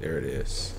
There it is.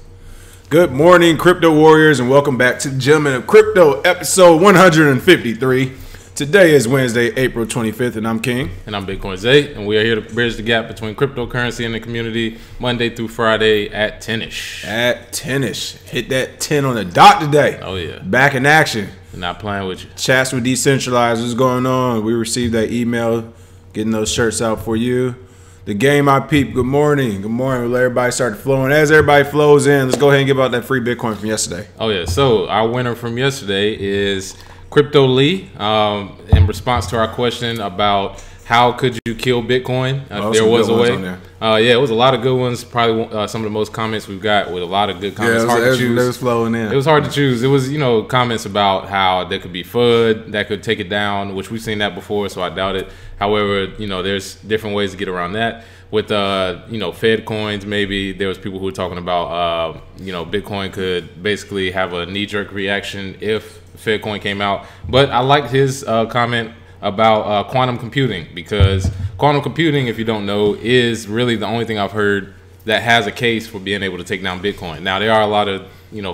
Good morning, crypto warriors, and welcome back to the Gentlemen of Crypto, episode 153. Today is Wednesday, April 25th, and I'm King. And I'm Bitcoin Zay, and we are here to bridge the gap between cryptocurrency and the community Monday through Friday at 10-ish. At 10-ish. Hit that 10 on the dot today. Oh, yeah. Back in action. Not playing with you. Chats with Decentralized. What's going on? We received that email, getting those shirts out for you. The game I peep. Good morning. Good morning. We'll let everybody start flowing. As everybody flows in, let's go ahead and give out that free Bitcoin from yesterday. Oh, yeah. So our winner from yesterday is Crypto Lee. In response to our question about how could you kill Bitcoin if there was a way. Yeah, it was a lot of good ones. Probably some of the most comments we've got with a lot of good comments. Yeah, it was flowing in. It was hard to choose. It was, comments about how there could be FUD that could take it down, which we've seen that before, so I doubt it. However, there's different ways to get around that. With, Fed coins, maybe there was people who were talking about, Bitcoin could basically have a knee-jerk reaction if Fed coin came out. But I liked his comment about quantum computing, because quantum computing, if you don't know, is really the only thing I've heard that has a case for being able to take down Bitcoin. Now, there are a lot of,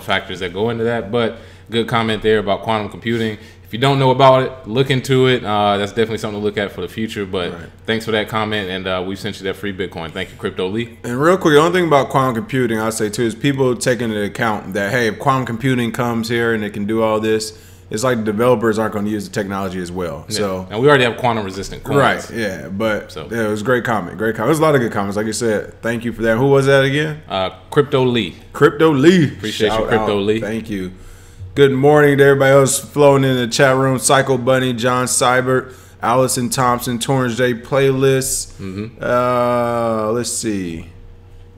factors that go into that, but good comment there about quantum computing. If you don't know about it, look into it. That's definitely something to look at for the future. But Thanks for that comment, and we sent you that free Bitcoin. Thank you, Crypto Lee. And real quick, the only thing about quantum computing I'll say too is people taking into account that, hey, if quantum computing comes here and it can do all this, it's like developers aren't going to use the technology as well. Yeah. So, and we already have quantum resistant coins. Right, yeah. But yeah, it was a great comment. Great comment. There's a lot of good comments. Like you said, thank you for that. Who was that again? Crypto Lee. Crypto Lee. Appreciate you, Crypto Lee. Thank you. Good morning to everybody else flowing in the chat room. Psycho Bunny, John Seibert, Allison Thompson, Torrance J Playlist. Let's see.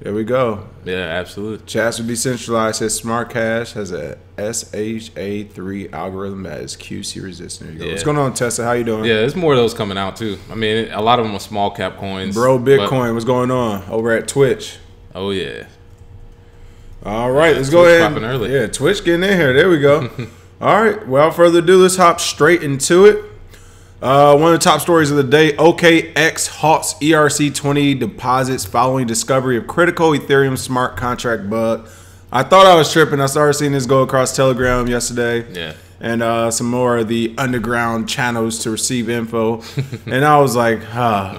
There we go. Yeah, absolutely. Chats with Decentralized says Smart Cash has a SHA-3 algorithm that is QC resistant. There you go. What's going on, Tessa? How you doing? Yeah, there's more of those coming out too. I mean, a lot of them are small cap coins. Bro, Bitcoin, what's going on over at Twitch? Oh, yeah. All right, let's go ahead. Early. Yeah, Twitch getting in here. There we go. All right, without further ado, let's hop straight into it. One of the top stories of the day, OKEX halts ERC20 deposits following discovery of critical Ethereum smart contract bug. I thought I was tripping. I started seeing this go across Telegram yesterday. Yeah. And some more of the underground channels to receive info. And I was like,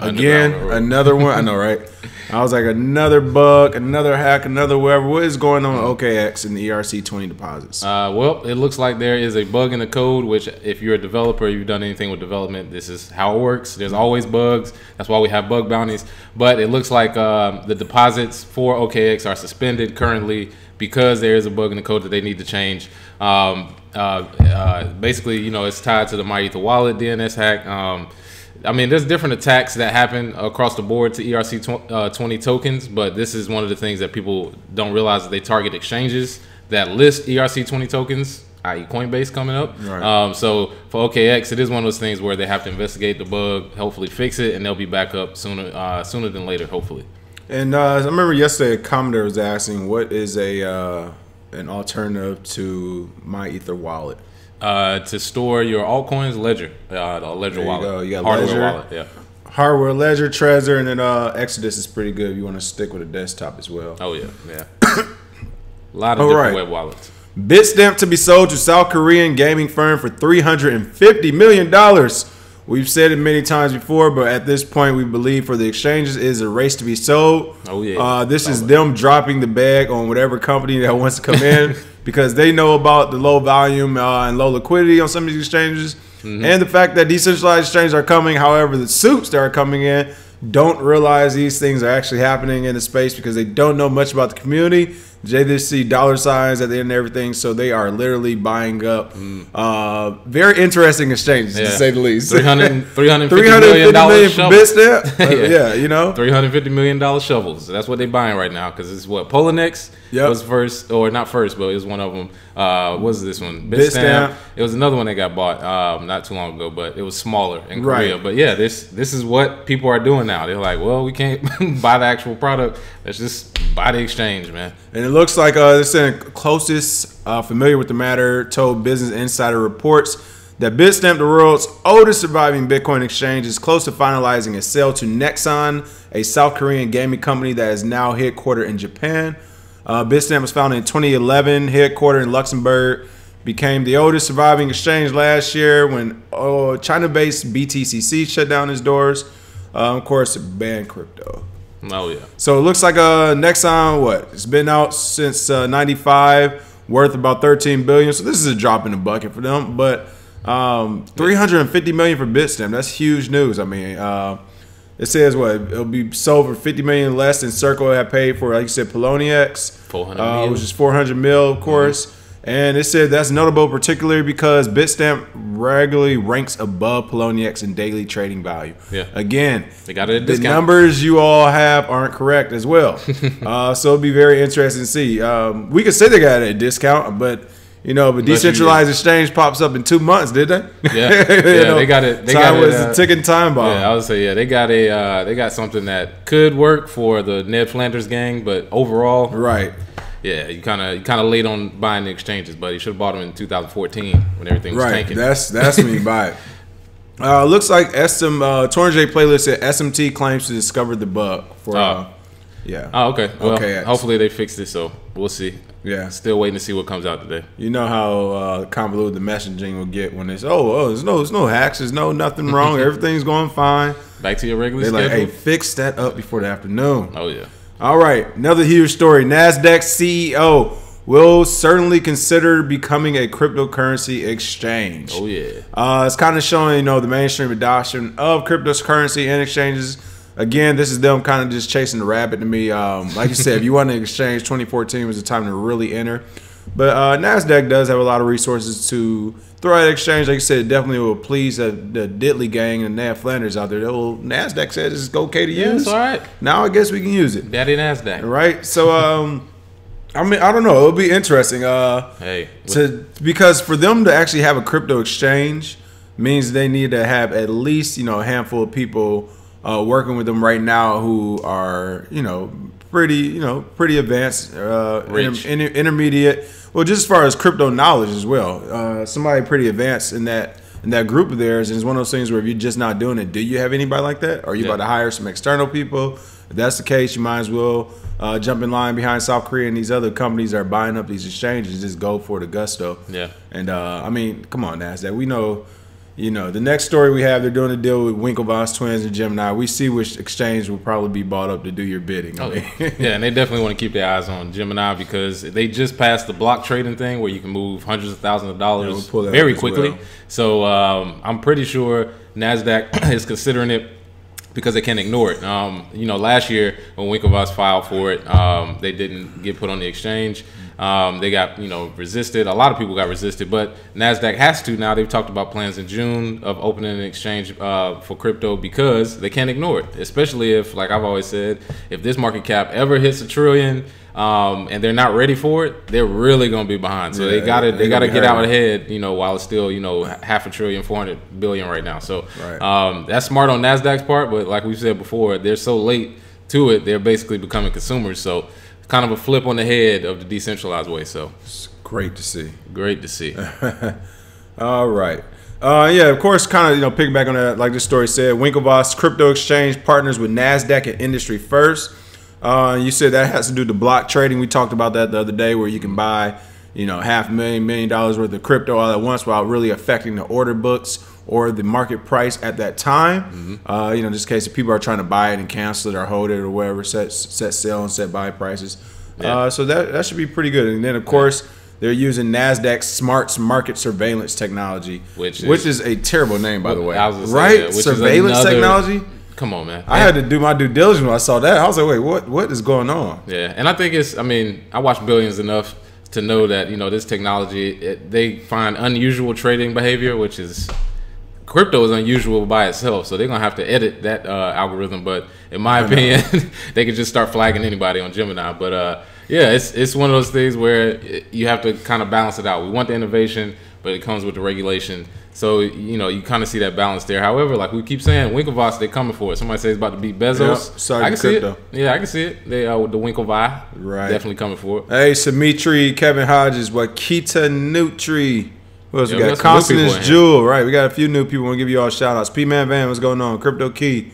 again, another one. I know, right? I was like, another bug, another hack, another whatever. What is going on with OKEX and the ERC20 deposits? Well, it looks like there is a bug in the code, which if you're a developer, you've done anything with development, this is how it works. There's always bugs. That's why we have bug bounties. But it looks like the deposits for OKEX are suspended currently because there is a bug in the code that they need to change. Basically, it's tied to the MyEther wallet DNS hack. I mean, there's different attacks that happen across the board to ERC20 tokens, but this is one of the things that people don't realize, that they target exchanges that list ERC20 tokens, i.e. Coinbase coming up. Right. So for OKEX, it is one of those things where they have to investigate the bug, hopefully fix it, and they'll be back up sooner than later, hopefully. And I remember yesterday a commenter was asking, what is an alternative to MyEther wallet? To store your altcoins, Ledger, the Ledger wallet. You got hardware Ledger, wallet, yeah. Hardware, Ledger, Trezor, and then Exodus is pretty good if you want to stick with a desktop as well. Oh, yeah. A lot of different web wallets. Bitstamp to be sold to South Korean gaming firm for $350 million. We've said it many times before, but at this point, we believe for the exchanges, it is a race to be sold. Oh, yeah. This is them dropping the bag on whatever company that wants to come in because they know about the low volume and low liquidity on some of these exchanges. And the fact that decentralized exchanges are coming. However, the soups that are coming in don't realize these things are actually happening in the space because they don't know much about the community. They just see dollar signs at the end of everything, so they are literally buying up very interesting exchanges, to say the least. $350 million for Bitstamp? Yeah, $350 million shovels. That's what they're buying right now, because it's what Poloniex was first, or not first, but it was one of them. What was this one? Bitstamp. It was another one that got bought not too long ago, but it was smaller in Korea. But yeah, this is what people are doing now. They're like, well, we can't buy the actual product. Let's just buy the exchange, man. And it looks like they're saying closest familiar with the matter told Business Insider reports that Bitstamp, the world's oldest surviving Bitcoin exchange, is close to finalizing a sale to Nexon, a South Korean gaming company that is now headquartered in Japan. Bitstamp was founded in 2011, headquartered in Luxembourg. Became the oldest surviving exchange last year when China-based BTCC shut down its doors. Of course, it banned crypto. Oh yeah. So it looks like Nexon, what? It's been out since '95, worth about 13 billion. So this is a drop in the bucket for them. But 350 million for Bitstamp. That's huge news. I mean, it says what? It'll be sold for 50 million less than Circle had paid for, like you said, Poloniex, 400 million, which is 400 mil, of course. And it said that's notable particularly because Bitstamp regularly ranks above Poloniex in daily trading value. Yeah. Again, they got it at a the discount. numbers you all have aren't correct as well. So it'll be very interesting to see. We could say they got it at a discount, but decentralized exchange pops up in 2 months, did they? Yeah, they got it. Time was a ticking time bomb. Yeah, I would say they got something that could work for the Ned Flanders gang, but overall, right. Yeah, you kind of late on buying the exchanges, but you should have bought them in 2014 when everything was tanking. That's when you buy it. Looks like Tornjay playlist said SMT claims to discover the bug for yeah. Oh, okay. Well, OKEX. Hopefully they fix this, so we'll see. Yeah. Still waiting to see what comes out today. You know how convoluted the messaging will get when it's there's no hacks, there's nothing wrong, everything's going fine. Back to your regular They're schedule. like, hey, fix that up before the afternoon. Oh yeah. All right, another huge story. NASDAQ CEO will certainly consider becoming a cryptocurrency exchange. Oh, yeah. It's kind of showing, the mainstream adoption of cryptocurrency and exchanges. Again, this is them kind of just chasing the rabbit to me. Like you said, if you want to exchange, 2014 was the time to really enter. But NASDAQ does have a lot of resources to throw at exchange. Like you said, it definitely will please the Diddley gang and Ned Flanders out there. NASDAQ says it's okay to use. Yeah, it's all right. Now I guess we can use it. Daddy NASDAQ. Right? So, I mean, I don't know. It'll be interesting. Because for them to actually have a crypto exchange means they need to have at least, a handful of people working with them right now who are, pretty advanced, intermediate. Well, just as far as crypto knowledge as well, somebody pretty advanced in that group of theirs, and it's one of those things where if you're just not doing it, do you have anybody like that? Or are you about to hire some external people? If that's the case, you might as well jump in line behind South Korea and these other companies that are buying up these exchanges. Just go for the gusto. Yeah. And I mean, come on, NASDAQ. We know. The next story we have, they're doing a deal with Winklevoss, Twins, and Gemini. We see which exchange will probably be bought up to do your bidding. Yeah, and they definitely want to keep their eyes on Gemini because they just passed the block trading thing where you can move hundreds of thousands of dollars very quickly. Well. So I'm pretty sure NASDAQ is considering it because they can't ignore it. Last year when Winklevoss filed for it, they didn't get put on the exchange. They got, resisted. A lot of people got resisted, but NASDAQ has to now. They've talked about plans in June of opening an exchange for crypto because they can't ignore it, especially if, like I've always said, if this market cap ever hits $1 trillion and they're not ready for it, they're really going to be behind. So they got to get out ahead, while it's still, $500 billion, 400 billion right now. So that's smart on NASDAQ's part, but like we said before, they're so late to it, they're basically becoming consumers. So kind of a flip on the head of the decentralized way. So it's great to see. Great to see. All right. Of course, kind of, piggyback on that, like this story said, Winklevoss crypto exchange partners with NASDAQ and Industry First. You said that has to do with the block trading. We talked about that the other day where you can buy, $500,000, $1 million worth of crypto all at once without really affecting the order books or the market price at that time. Just in case if people are trying to buy it and cancel it or hold it or whatever, set sell and set buy prices. So that should be pretty good. And then, of course, they're using NASDAQ's smart market surveillance technology, which is a terrible name, by the way. Right? Surveillance technology? Come on, man. I had to do my due diligence when I saw that. I was like, wait, what is going on? Yeah, and I think I watch Billions enough to know that, this technology, they find unusual trading behavior, which is... Crypto is unusual by itself, so they're going to have to edit that algorithm. But in my opinion, they could just start flagging anybody on Gemini. But it's one of those things where you have to kind of balance it out. We want the innovation, but it comes with the regulation. So, you kind of see that balance there. However, like we keep saying, Winklevoss, they're coming for it. Somebody says it's about to beat Bezos. I can see it. Yeah, I can see it. They with the Winklevoss. Right. Definitely coming for it. Hey, Samitri, Kevin Hodges, Wakita Nutri. What else we got? Constance Jewel, right? We got a few new people. Want to give you all shout outs. P Man Van, what's going on? Crypto Key.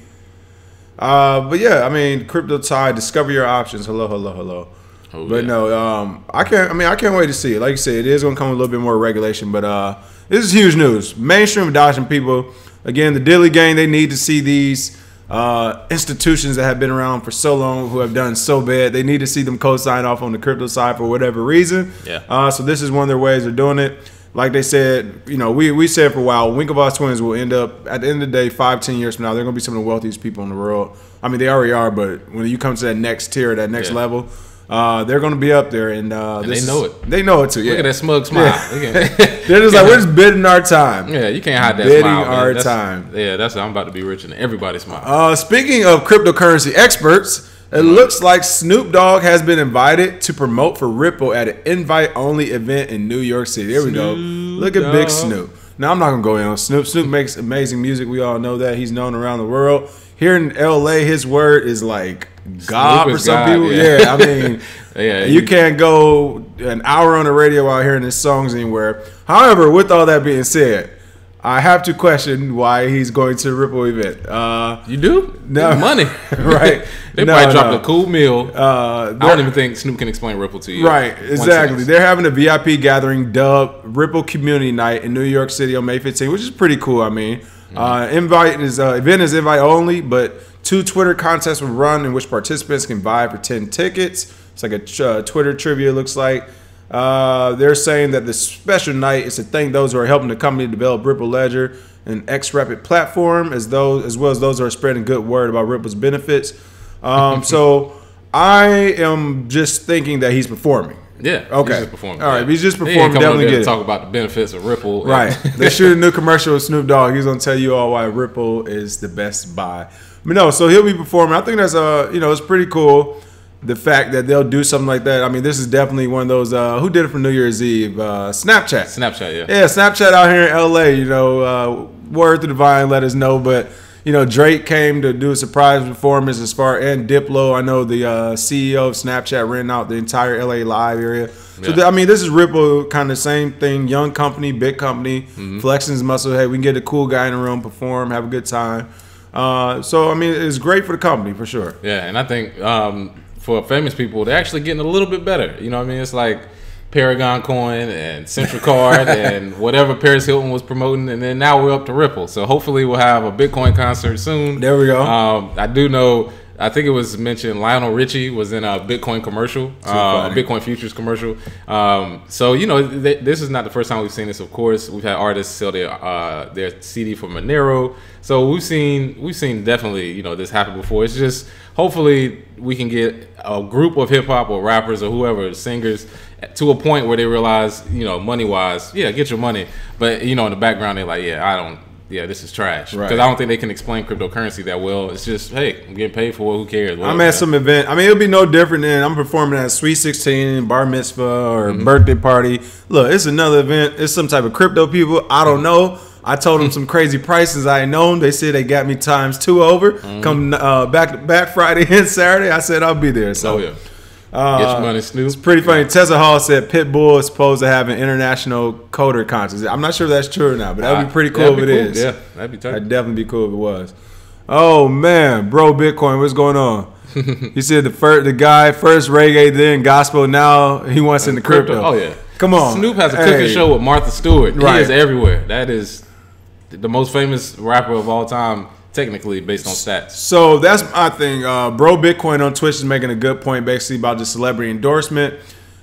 Crypto Tide, discover your options. Hello. Oh, but no, I can't wait to see it. Like you said, it is going to come with a little bit more regulation. But this is huge news. Mainstream adoption, people. Again, the Dilly Gang, they need to see these institutions that have been around for so long, who have done so bad. They need to see them co-sign off on the crypto side for whatever reason. Yeah. So this is one of their ways of doing it. Like they said, we said for a while, Winklevoss twins will end up, at the end of the day, 5-10 years from now, they're going to be some of the wealthiest people in the world. I mean, they already are, but when you come to that next tier, that next level, they're going to be up there. And they know it. They know it too, yeah. Look at that smug smile. Yeah. They're just like, we're just bidding our time. Yeah, you can't hide that bidding smile. Bidding our time. Yeah, that's I'm about to be rich and everybody smile. Speaking of cryptocurrency experts, it looks like Snoop Dogg has been invited to promote for Ripple at an invite-only event in New York City. There we go. Look at Big Snoop. Now, I'm not going to go in on Snoop. Snoop makes amazing music. We all know that. He's known around the world. Here in L.A., his word is like God for some people. Yeah, I mean, you can't go an hour on the radio while hearing his songs anywhere. However, with all that being said, I have to question why he's going to the Ripple event. You do? No. Money. Right. They probably dropped a cool meal. I don't even think Snoop can explain Ripple to you. Right, exactly. They're having a VIP gathering dubbed Ripple Community Night in New York City on May 15th, which is pretty cool, I mean. Event is invite only, but 2 Twitter contests will run in which participants can vie for 10 tickets. It's like a Twitter trivia, looks like. They're saying that the special night is to thank those who are helping the company develop Ripple Ledger and X-Rapid platform, as well as those who are spreading good word about Ripple's benefits. So I am just thinking that he's performing. Yeah. Okay. He's just performing. All right. If he's just performing, he ain't definitely get to it. Talk about the benefits of Ripple. Right. They shoot a new commercial with Snoop Dogg. He's gonna tell you all why Ripple is the best buy. But no, so he'll be performing. I think that's it's pretty cool. The fact that they'll do something like that. I mean, this is definitely one of those. Who did it for New Year's Eve? Snapchat. Snapchat, yeah. Yeah, Snapchat out here in LA. Word to the vine, let us know. But Drake came to do a surprise performance and Diplo. I know the CEO of Snapchat ran out the entire LA live area. So this is Ripple, kind of same thing. Young company, big company, flexing his muscle. Hey, we can get a cool guy in the room, perform, have a good time. It's great for the company for sure. Yeah, and I think for famous people, they're actually getting a little bit better. You know what I mean? It's like Paragon Coin and Central Card and whatever Paris Hilton was promoting, and then now we're up to Ripple. So hopefully we'll have a Bitcoin concert soon. There we go. I do know. I think it was mentioned Lionel Richie was in a Bitcoin commercial, a Bitcoin futures commercial. So this is not the first time we've seen this. Of course, we've had artists sell their CD for Monero. So we've seen definitely this happen before. It's just hopefully we can get a group of hip hop or rappers or whoever, singers, to a point where they realize money wise, get your money, but in the background they're like, this is trash. Because I don't think they can explain cryptocurrency that well. It's just, hey, I'm getting paid for it. Who cares? I'm at some event. I mean, it'll be no different than I'm performing at a Sweet 16, bar mitzvah, or birthday party. Look, it's another event. It's some type of crypto people. I don't know. I told them some crazy prices I know them. They said they got me ×2 over. Come back Friday and Saturday. I said I'll be there. So. Get your money, Snoop. It's pretty funny. Tessa Hall said Pitbull is supposed to have an international coder contest. I'm not sure if that's true or not, but that'd be pretty cool if it is. Yeah, that'd be tight. That'd definitely be cool if it was. Oh man, bro, Bitcoin, what's going on? He said the guy first reggae, then gospel. Now he wants into crypto. Oh yeah, come on. Snoop has a cooking show with Martha Stewart. Right. He is everywhere. That is the most famous rapper of all time. Technically, based on stats. So that's my thing. Bro Bitcoin on Twitch is making a good point basically about the celebrity endorsement.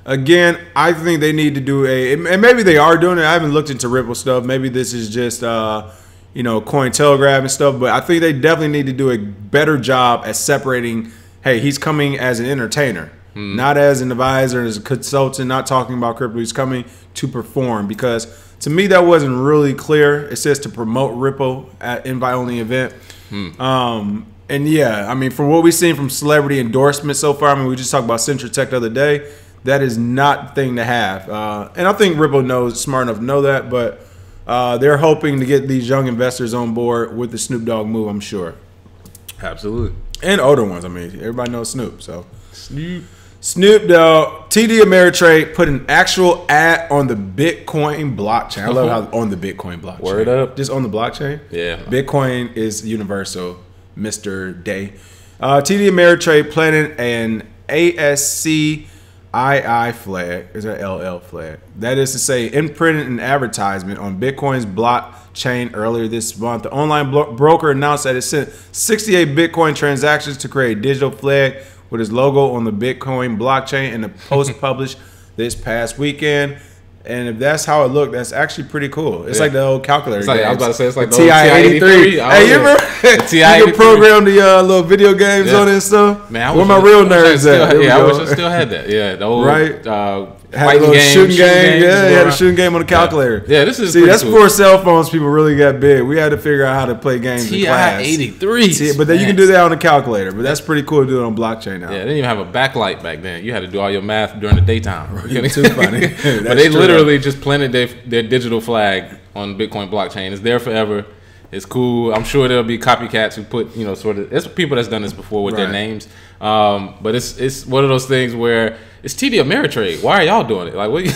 Again, I think they need to do and maybe they are doing it. I haven't looked into Ripple stuff. Maybe this is just, Cointelegraph and stuff. But I think they definitely need to do a better job at separating, hey, he's coming as an entertainer, not as an advisor, as a consultant, not talking about crypto. He's coming to perform because to me, that wasn't really clear. It says to promote Ripple at invite-only event. And yeah, I mean, from what we've seen from celebrity endorsements so far, I mean, we just talked about Central Tech the other day. That is not the thing to have. And I think Ripple smart enough to know that, but they're hoping to get these young investors on board with the Snoop Dogg move, I'm sure. Absolutely. And older ones. I mean, everybody knows Snoop. So Snoop Dogg, TD Ameritrade put an actual ad on the Bitcoin blockchain. I love how on the Bitcoin blockchain. Word up. Just on the blockchain? Yeah. Bitcoin is universal, Mr. Day. TD Ameritrade planning an ASC II flag. Is there LL flag? That is to say, imprinted an advertisement on Bitcoin's blockchain earlier this month. The online broker announced that it sent 68 Bitcoin transactions to create a digital flag with its logo on the Bitcoin blockchain in a post published this past weekend. And if that's how it looked, that's actually pretty cool. It's like the old calculator. Like, I was about to say, it's like the TI-83. Hey, you remember? You can program the little video games on it and stuff. Man, where my real nerds at? I wish I still had that. Yeah, the old had a little shooting game. Yeah, they had a shooting game on the calculator. Yeah, this is that's cool. Before cell phones people really got big. We had to figure out how to play games in class. TI-83. But then you can do that on the calculator. But that's pretty cool to do it on blockchain now. Yeah, they didn't even have a backlight back then. You had to do all your math during the daytime. Too funny. But they literally just planted their digital flag on Bitcoin blockchain. It's there forever. It's cool. I'm sure there'll be copycats who put, sort of. It's people that's done this before with their names. But it's one of those things where it's TD Ameritrade. Why are y'all doing it? Like, what?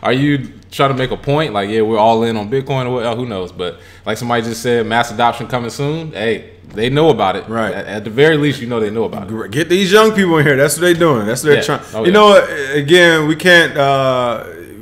Are you trying to make a point? Like, yeah, we're all in on Bitcoin or what? Who knows? But like somebody just said, mass adoption coming soon. Hey, they know about it. Right. At the very least, they know about it. Get these young people in here. That's what they're doing. That's what they're trying. Oh, again, we can't.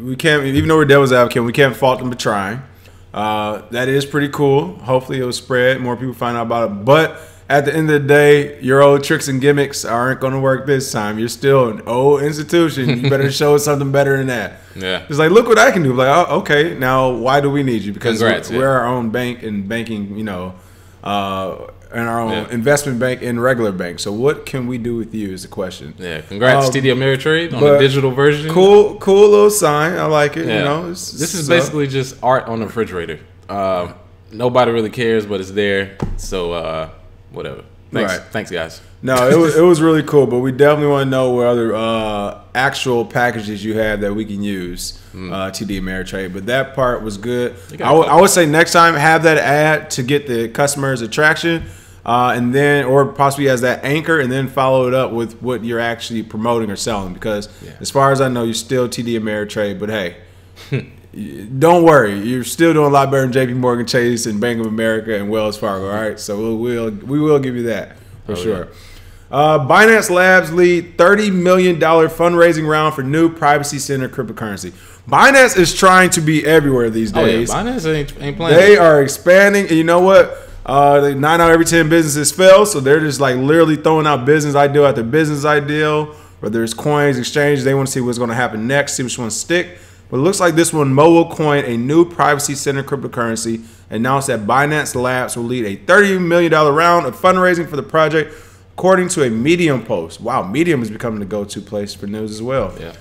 Even though we're devil's advocate, we can't fault them for trying. That is pretty cool. Hopefully it will spread. More people find out about it. But at the end of the day, your old tricks and gimmicks aren't going to work this time. You're still an old institution. You better show us something better than that. Yeah. It's like, look what I can do. Like, oh, okay, now why do we need you? Because we're our own bank and banking, and our own investment bank and regular bank. So what can we do with you is the question. Yeah, congrats TD Ameritrade on the digital version. Cool little sign. I like it. Yeah. This is basically just art on the refrigerator. Nobody really cares, but it's there. So whatever. Thanks, guys. No, it was really cool, but we definitely want to know what other actual packages you have that we can use TD Ameritrade. But that part was good. I would say next time have that ad to get the customers' attraction, and then or possibly as that anchor, and then follow it up with what you're actually promoting or selling. Because as far as I know, you're still TD Ameritrade, but hey. Don't worry, you're still doing a lot better than JP Morgan Chase and Bank of America and Wells Fargo, all right? So we will give you that for sure. Binance Labs lead $30 million fundraising round for new privacy-centered cryptocurrency. Binance is trying to be everywhere these days. Binance ain't playing. They are expanding, and you know what? 9 out of every 10 businesses fail, so they're just like literally throwing out business idea after business idea. Whether it's coins, exchanges, they want to see what's going to happen next, see which one stick. But it looks like this one, Mobile Coin, a new privacy-centered cryptocurrency, announced that Binance Labs will lead a $30 million round of fundraising for the project, according to a Medium post. Wow, Medium is becoming the go-to place for news as well. Yeah.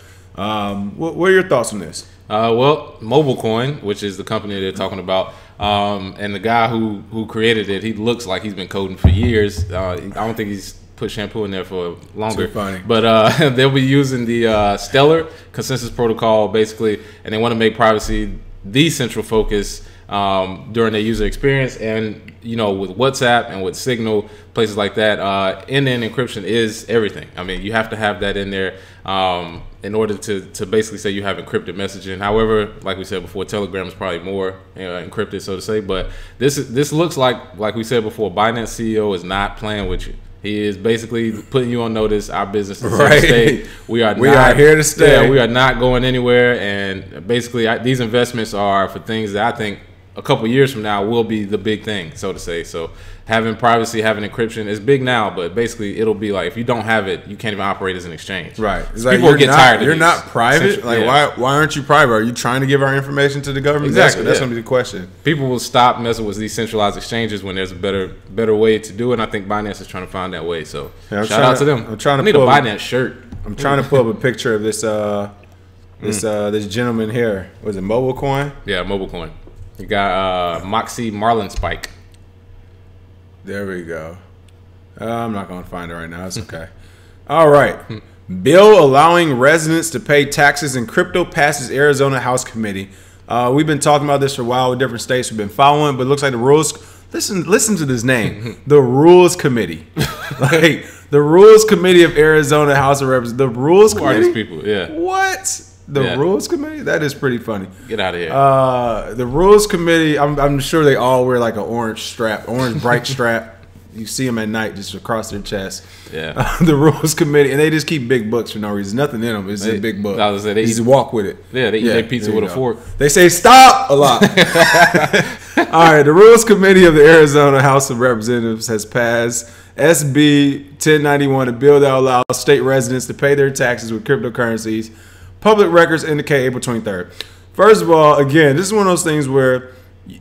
What are your thoughts on this? Well, Mobile Coin, which is the company they're talking about, and the guy who created it, he looks like he's been coding for years. I don't think he's put shampoo in there for longer. Too funny. But they'll be using the Stellar consensus protocol, basically, and they want to make privacy the central focus during their user experience. And, with WhatsApp and with Signal, places like that, end-to-end encryption is everything. I mean, you have to have that in there in order to basically say you have encrypted messaging. However, like we said before, Telegram is probably more encrypted, so to say. But this looks like we said before, Binance CEO is not playing with you. He is basically putting you on notice. Our business is here to stay. We are here to stay. Yeah, we are not going anywhere. And basically, these investments are for things that I think a couple years from now will be the big thing, so to say. So having privacy, having encryption is big now, but basically it'll be like if you don't have it, you can't even operate as an exchange. Right. It's like people get tired of You're not private. Like why aren't you private? Are you trying to give our information to the government? Exactly. That's gonna be the question. People will stop messing with these centralized exchanges when there's a better way to do it. And I think Binance is trying to find that way. So shout out to them. I need a Binance shirt. I'm trying to pull up a picture of this this gentleman here. Was it Mobile Coin? Yeah, Mobile Coin. You got Moxie Marlin Spike. There we go. I'm not going to find it right now. It's okay. All right. Bill allowing residents to pay taxes in crypto passes Arizona House Committee. We've been talking about this for a while with different states. We've been following, but it looks like the rules. Listen to this name. The Rules Committee. Like the Rules Committee of Arizona House of Representatives. The Rules Committee. Who are these people? Yeah. What? The Rules Committee? That is pretty funny. Get out of here. The Rules Committee, I'm sure they all wear like an orange bright strap. you see them at night just across their chest. Yeah. The rules committee, and they just keep big books for no reason. Nothing in them. It's just a big book. I was gonna say, they just walk with it. Yeah, they eat their pizza with a fork. They say stop a lot. All right, the Rules Committee of the Arizona House of Representatives has passed SB 1091, a bill that allows state residents to pay their taxes with cryptocurrencies. Public records indicate April 23rd. First of all, again, this is one of those things where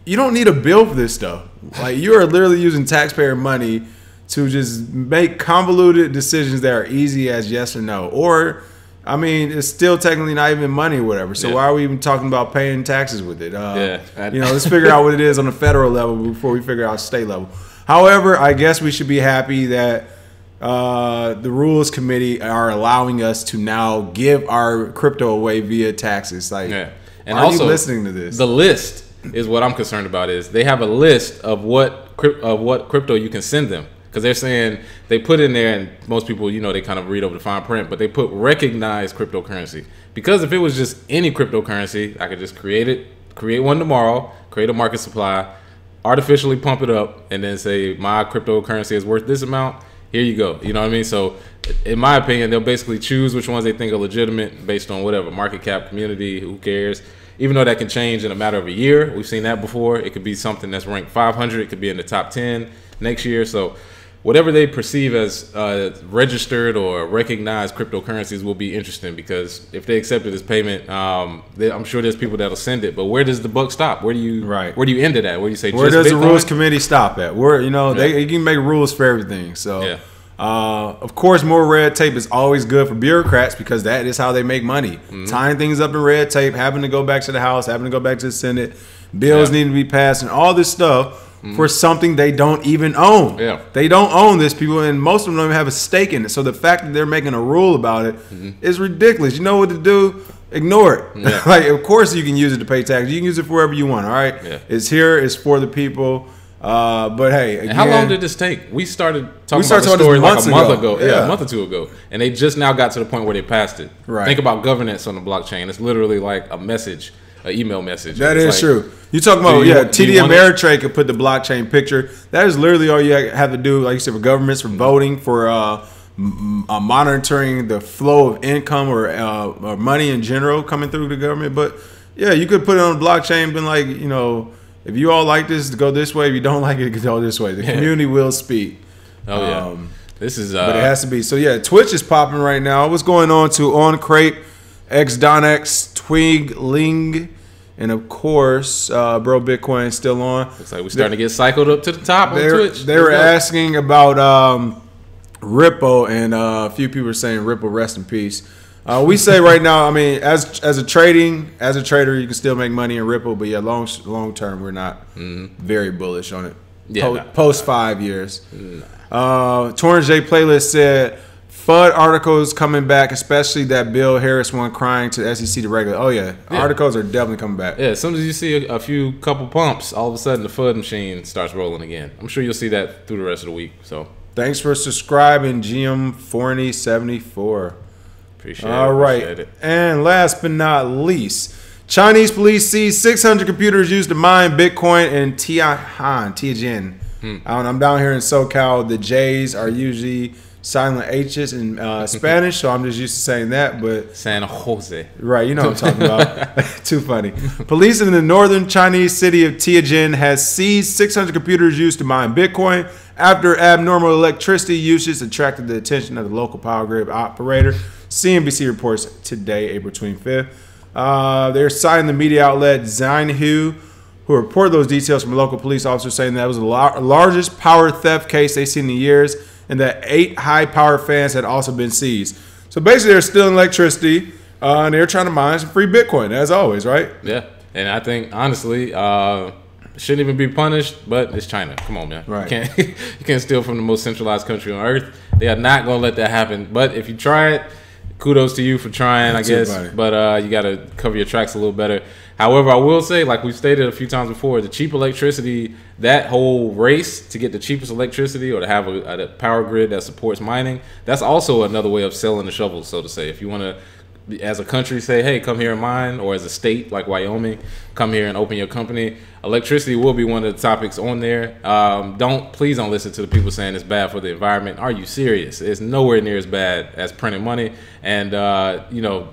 you don't need a bill for this stuff. Like, you are literally using taxpayer money to just make convoluted decisions that are easy as yes or no. Or, I mean, it's still technically not even money or whatever. So why are we even talking about paying taxes with it? Let's figure out what it is on the federal level before we figure out state level. However, I guess we should be happy that the Rules Committee are allowing us to now give our crypto away via taxes. Like, and are also, you listening to this? The list is what I'm concerned about. Is they have a list of what crypto you can send them, because they're saying they put in there, and most people, they kind of read over the fine print, but they put recognized cryptocurrency, because if it was just any cryptocurrency, I could just create one tomorrow, create a market supply, artificially pump it up, and then say my cryptocurrency is worth this amount. Here you go. You know what I mean? So, in my opinion, they'll basically choose which ones they think are legitimate based on whatever market cap, community, who cares. Even though that can change in a matter of a year. We've seen that before. It could be something that's ranked 500. It could be in the top 10 next year. So whatever they perceive as registered or recognized cryptocurrencies will be interesting, because if they accept it as payment, I'm sure there's people that'll send it. But where does the buck stop? Where do you end it at? Where do you say, where just does Bitcoin? The Rules Committee stop at? Where they can make rules for everything. So of course, more red tape is always good for bureaucrats, because that is how they make money. Tying things up in red tape, having to go back to the House, having to go back to the Senate, bills need to be passed, and all this stuff for something they don't even own. They don't own this, people, and most of them don't even have a stake in it. So the fact that they're making a rule about it is ridiculous. You know what to do? Ignore it. Like, of course you can use it to pay taxes. You can use it for wherever you want. All right, it's here. It's for the people. But hey, again, and how long did this take? We started talking about the story like a month ago. A month or two ago, and they just now got to the point where they passed it. Think about governance on the blockchain. It's literally like a message, an email message. That is true. You talking about TD Ameritrade could put the blockchain picture. That is literally all you have to do, like you said, for governments, for voting, for monitoring the flow of income or money in general coming through the government. But yeah, you could put it on the blockchain, been like, if you all like this, go this way. If you don't like it, go this way. The community will speak. This is but it has to be. So yeah, Twitch is popping right now. What's going on to OnCrate, XDonX, Twigling, and of course, Bro Bitcoin still on. Looks like we're starting to get cycled up to the top on Twitch. They were asking about Ripple, and a few people are saying Ripple, rest in peace. We say right now, I mean, as a trader, you can still make money in Ripple, but yeah, long term, we're not very bullish on it. Post 5 years. Torrance J Playlist said FUD articles coming back, especially that Bill Harris one crying to the SEC to regulate. Oh yeah, articles are definitely coming back. Yeah, as soon as you see a couple pumps, all of a sudden the FUD machine starts rolling again. I'm sure you'll see that through the rest of the week. So thanks for subscribing, GM Forney 74. Appreciate it. All right, and last but not least, Chinese police seized 600 computers used to mine Bitcoin in Tianjin. I'm down here in SoCal. The J's are usually silent H's in Spanish, so I'm just used to saying that. But San Jose, right? You know what I'm talking about. Too funny. Police in the northern Chinese city of Tianjin has seized 600 computers used to mine Bitcoin after abnormal electricity usage attracted the attention of the local power grid operator. CNBC reports today, April 25th. They're citing the media outlet Xinhua, who reported those details from a local police officer, saying that it was the largest power theft case they've seen in years, and that 8 high-power fans had also been seized. So basically, they're stealing electricity, and they're trying to mine some free Bitcoin, as always, right? Yeah, and I think, honestly, shouldn't even be punished, but it's China. Come on, man. Right. You can't steal from the most centralized country on earth. They are not going to let that happen. But if you try it, kudos to you for trying, I guess. But you got to cover your tracks a little better. However, I will say, like we've stated a few times before, the cheap electricity, that whole race to get the cheapest electricity or to have a power grid that supports mining, that's also another way of selling the shovels, so to say. If you want to as a country say, hey, come here and mine, or as a state like Wyoming, come here and open your company. Electricity will be one of the topics on there. Please don't listen to the people saying it's bad for the environment. Are you serious? It's nowhere near as bad as printing money. And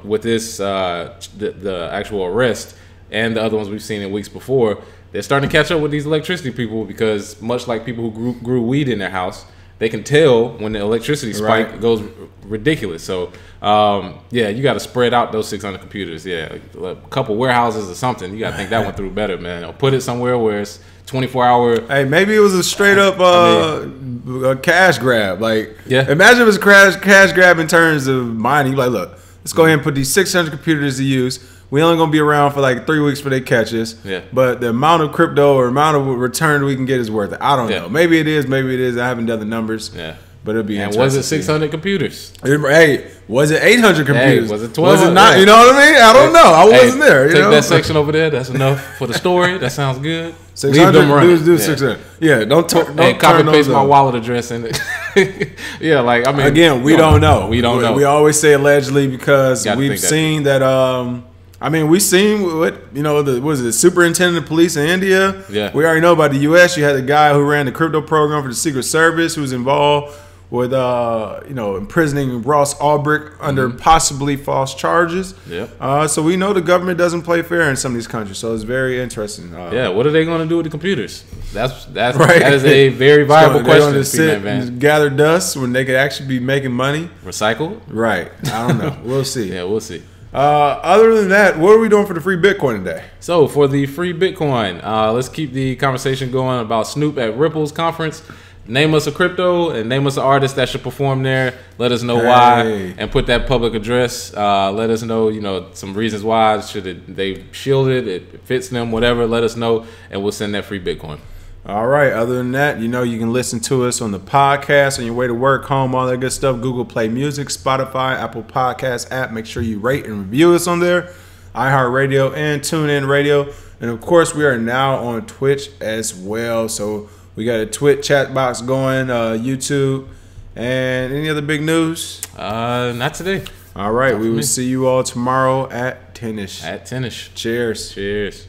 with this, the actual arrest and the other ones we've seen in weeks before, they're starting to catch up with these electricity people, because much like people who grew weed in their house, they can tell when the electricity spike goes ridiculous. So, you got to spread out those 600 computers. Yeah, a couple warehouses or something. You got to think that one through better, man. Or put it somewhere where it's 24-hour. Hey, maybe it was a straight up a cash grab. Like, imagine if it was a cash grab in terms of mining. You like, look, let's go ahead and put these 600 computers to use. We only gonna be around for like 3 weeks before they catch us. Yeah. But the amount of crypto or amount of return we can get is worth it. I don't know. Maybe it is. Maybe it is. I haven't done the numbers. Yeah. But it'll be interesting. And was it 600 computers? Hey, was it 800 computers? Hey, was it 12? Was it not? You know what I mean? I don't know. I wasn't there. Take that section over there. That's enough for the story. That sounds good. 600. Leave them running. Do 600. Yeah. Don't copy paste my wallet address in it. Yeah. Like, I mean, again, we don't know. We don't know. We always say allegedly because we've seen that. I mean, we've seen the superintendent of police in India. Yeah. We already know about the U.S. You had the guy who ran the crypto program for the Secret Service who was involved with, imprisoning Ross Ulbricht under possibly false charges. Yeah. So we know the government doesn't play fair in some of these countries. So it's very interesting. What are they going to do with the computers? That's right. That is a very viable question. They're sit and gather dust when they could actually be making money. Recycle? Right. I don't know. We'll see. Yeah, we'll see. Other than that, what are we doing for the free Bitcoin today? So for the free Bitcoin, let's keep the conversation going about Snoop at Ripple's conference. Name us a crypto and name us an artist that should perform there. Let us know why and put that public address. Let us know, some reasons why they shield it, it fits them, whatever. Let us know and we'll send that free Bitcoin. All right. Other than that, you can listen to us on the podcast on your way to work, home, all that good stuff. Google Play Music, Spotify, Apple Podcast app. Make sure you rate and review us on there. iHeartRadio and TuneIn Radio. And, of course, we are now on Twitch as well. So we got a Twitch chat box going, YouTube. And any other big news? Not today. All right. We will see you all tomorrow at 10-ish. At 10-ish. Cheers. Cheers.